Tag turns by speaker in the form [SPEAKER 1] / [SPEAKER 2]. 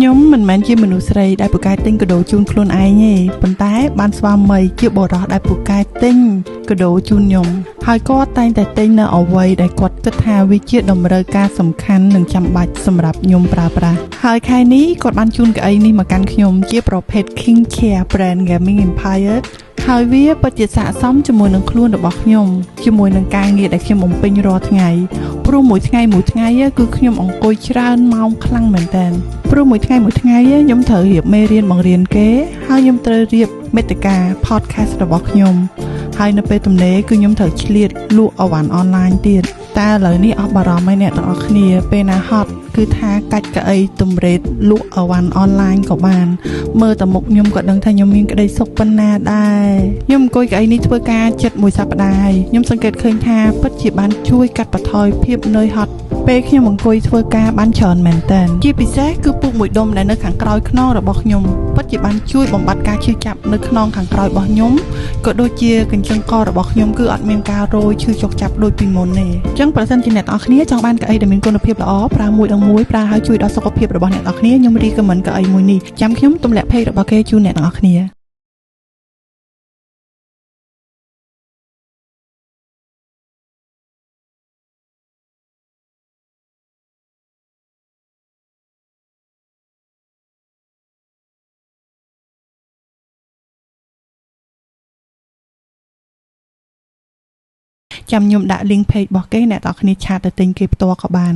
[SPEAKER 1] ខ្ញុំមិនមែនជាមនុស្សស្រីដែលពូកែទិញកាដូជូនខ្លួនឯងទេប៉ុន្តែបានស្វាមីជាបុរសដែលពូកែទិញកាដូជូនខ្ញុំហើយគាត់តែងតែទិញនៅអ្វីដែលគាត់គិតថាវាជាតម្រូវការសំខាន់និងចាំបាច់សម្រាប់ខ្ញុំប្រើប្រាស់ហើយខែនេះគាត់បានជូនកៅអីនេះមកកាន់ខ្ញុំជាប្រភេទ King Chair Brand Gaming Empire ហើយវាពិតជាស័ក្តិសមជាមួយនឹងខ្លួនរបស់ខ្ញុំជាមួយនឹងការងារដែលខ្ញុំបំពេញរាល់ថ្ងៃព្រោះមួយថ្ងៃគឺខ្ញុំអង្គុយច្រើនម៉ោងខ្លាំងមែនតើព្រោះមួយថ្ងៃខ្ញុំត្រូវរៀបមេរៀនបង្រៀនគេហើយខ្ញុំត្រូវរៀបមេតិកា podcast របស់ខ្ញុំហើយនៅពេលទំនេរគឺខ្ញុំត្រូវឆ្លៀតលក់អវ៉ាន់អនឡាញទៀតតែឥឡូវនេះអស់បារម្ភហើយអ្នកទាំងអស់គ្នាពេលណាហត់គឺថាកាច់កៅអីទំរេតលក់អវ៉ាន់អនឡាញក៏បានមើលតែមុខខ្ញុំក៏ដឹងថាខ្ញុំមានក្តីសុខប៉ុណ្ណាដែរខ្ញុំអង្គុយកៅអីនេះធ្វើការជិតមួយសប្តាហ៍ហើយខ្ញុំសង្កេតឃើញថាពិតជាបានជួយកាត់បន្ថយភាពនឿយហត់ពេលខ្ញុំអង្គុយធ្វើការបានច្រើនមែនតើជាពិសេសគឺពូកមួយដុំដែលនៅខាងក្រោយខ្នងរបស់ខ្ញុំពិតជាបានជួយបំបត្តិការឈឺចាប់នៅខ្នងខាងក្រោយរបស់ខ្ញុំក៏ដូចជាកញ្ចឹងករបស់ខ្ញុំគឺអត់មានការរោយឈឺចុកចាប់ដូចពីមុនទេអញ្ចឹងប្រសិនជាអ្នកទាំងអស់គ្នាចង់បានកៅអីដែលមានគុណភាពល្អប្រើមួយដងមួយប្រើឲ្យជួយដល់សុខភាពរបស់អ្នកទាំងអស់គ្នាខ្ញុំរីកមិនកៅអីមួយនេះចាំខ្ញុំទម្លាក់ page របស់គេជូនអ្នកទាំងអស់គ្នាចាំខ្ញុំដាក់ link page របស់គេអ្នកទាំងអស់គ្នាឆាតទៅទិញគេផ្ទាល់ក៏បាន